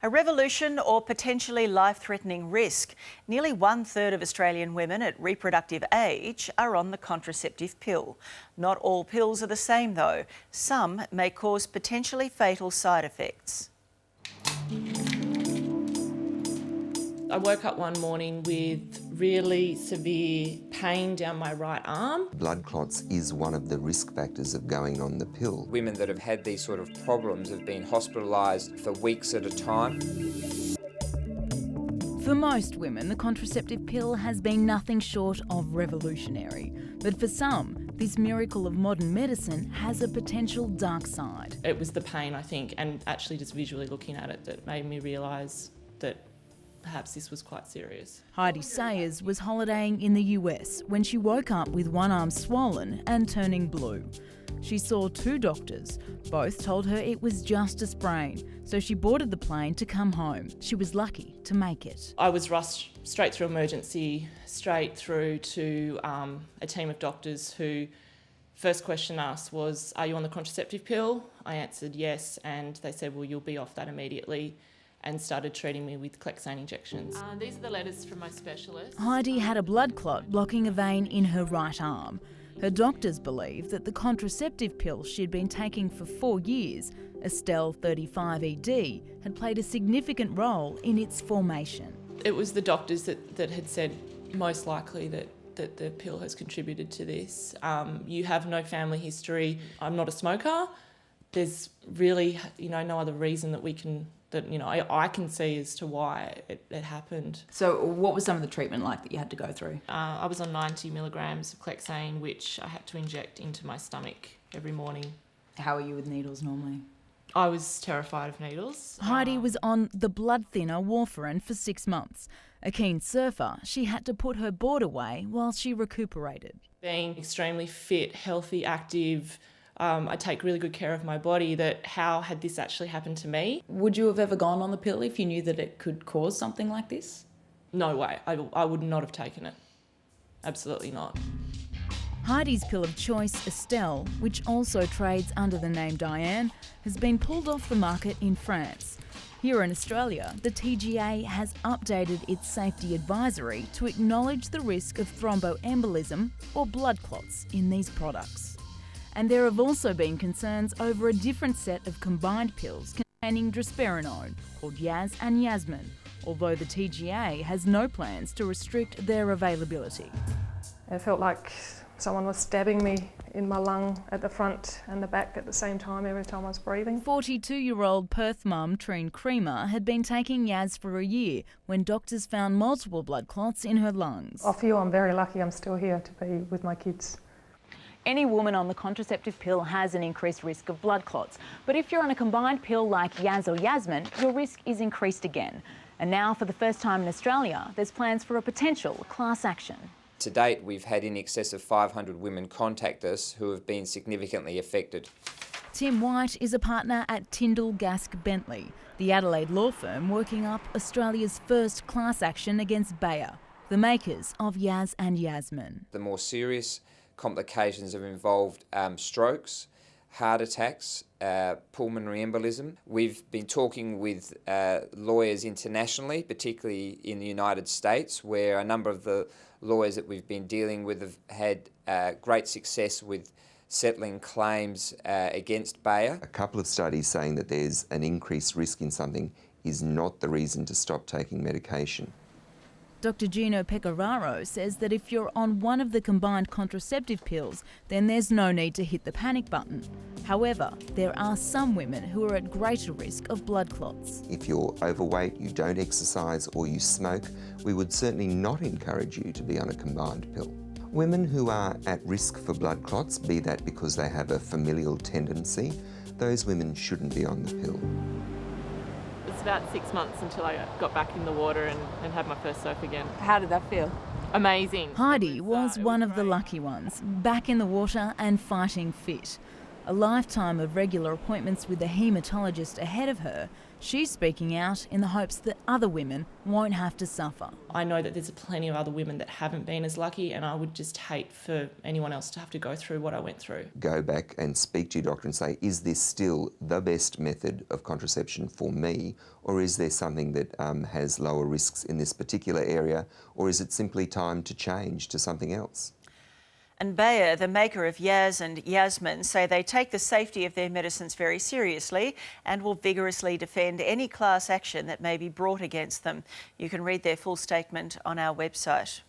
A revolution or potentially life-threatening risk. Nearly 1/3 of Australian women at reproductive age are on the contraceptive pill. Not all pills are the same though. Some may cause potentially fatal side effects. I woke up one morning with really severe pain down my right arm. Blood clots is one of the risk factors of going on the pill. Women that have had these sort of problems have been hospitalised for weeks at a time. For most women, the contraceptive pill has been nothing short of revolutionary. But for some, this miracle of modern medicine has a potential dark side. It was the pain, I think, and actually just visually looking at it that made me realise that perhaps this was quite serious. Heidi Sayers was holidaying in the US when she woke up with one arm swollen and turning blue. She saw two doctors. Both told her it was just a sprain, so she boarded the plane to come home. She was lucky to make it. I was rushed straight through emergency, straight through to a team of doctors who first question asked was, "Are you on the contraceptive pill?" I answered yes, and they said, "Well, you'll be off that immediately," and started treating me with Clexane injections. These are the letters from my specialist. Heidi had a blood clot blocking a vein in her right arm. Her doctors believe that the contraceptive pill she'd been taking for 4 years, Estelle 35ED, had played a significant role in its formation. It was the doctors that had said most likely that the pill has contributed to this. You have no family history. I'm not a smoker. There's really, no other reason that I can see as to why it happened. So what was some of the treatment like that you had to go through? I was on 90 milligrams of Clexane, which I had to inject into my stomach every morning. How are you with needles normally? I was terrified of needles. Heidi was on the blood thinner warfarin for 6 months. A keen surfer, she had to put her board away while she recuperated. Being extremely fit, healthy, active, I take really good care of my body, that how had this actually happened to me? Would you have ever gone on the pill if you knew that it could cause something like this? No way. I would not have taken it. Absolutely not. Heidi's pill of choice, Estelle, which also trades under the name Diane, has been pulled off the market in France. Here in Australia, the TGA has updated its safety advisory to acknowledge the risk of thromboembolism or blood clots in these products. And there have also been concerns over a different set of combined pills containing drospirenone, called Yas and Yasmin, although the TGA has no plans to restrict their availability. It felt like someone was stabbing me in my lung at the front and the back at the same time every time I was breathing. 42-year-old Perth mum Trine Creamer had been taking Yas for a year when doctors found multiple blood clots in her lungs. I feel I'm very lucky I'm still here to be with my kids. Any woman on the contraceptive pill has an increased risk of blood clots. But if you're on a combined pill like Yas or Yasmin, your risk is increased again. And now, for the first time in Australia, there's plans for a potential class action. To date, we've had in excess of 500 women contact us who have been significantly affected. Tim White is a partner at Tyndall Gask Bentley, the Adelaide law firm working up Australia's first class action against Bayer, the makers of Yas and Yasmin. The more serious complications have involved strokes, heart attacks, pulmonary embolism. We've been talking with lawyers internationally, particularly in the United States, where a number of the lawyers that we've been dealing with have had great success with settling claims against Bayer. A couple of studies saying that there's an increased risk in something is not the reason to stop taking medication. Dr. Gino Pecoraro says that if you're on one of the combined contraceptive pills, then there's no need to hit the panic button. However, there are some women who are at greater risk of blood clots. If you're overweight, you don't exercise or you smoke, we would certainly not encourage you to be on a combined pill. Women who are at risk for blood clots, be that because they have a familial tendency, those women shouldn't be on the pill. It was about 6 months until I got back in the water and had my first surf again. How did that feel? Amazing. Heidi was one of the lucky ones, back in the water and fighting fit. A lifetime of regular appointments with a haematologist ahead of her, she's speaking out in the hopes that other women won't have to suffer. I know that there's plenty of other women that haven't been as lucky, and I would just hate for anyone else to have to go through what I went through. Go back and speak to your doctor and say, is this still the best method of contraception for me, or is there something that has lower risks in this particular area, or is it simply time to change to something else? And Bayer, the maker of Yas and Yasmin, say they take the safety of their medicines very seriously and will vigorously defend any class action that may be brought against them. You can read their full statement on our website.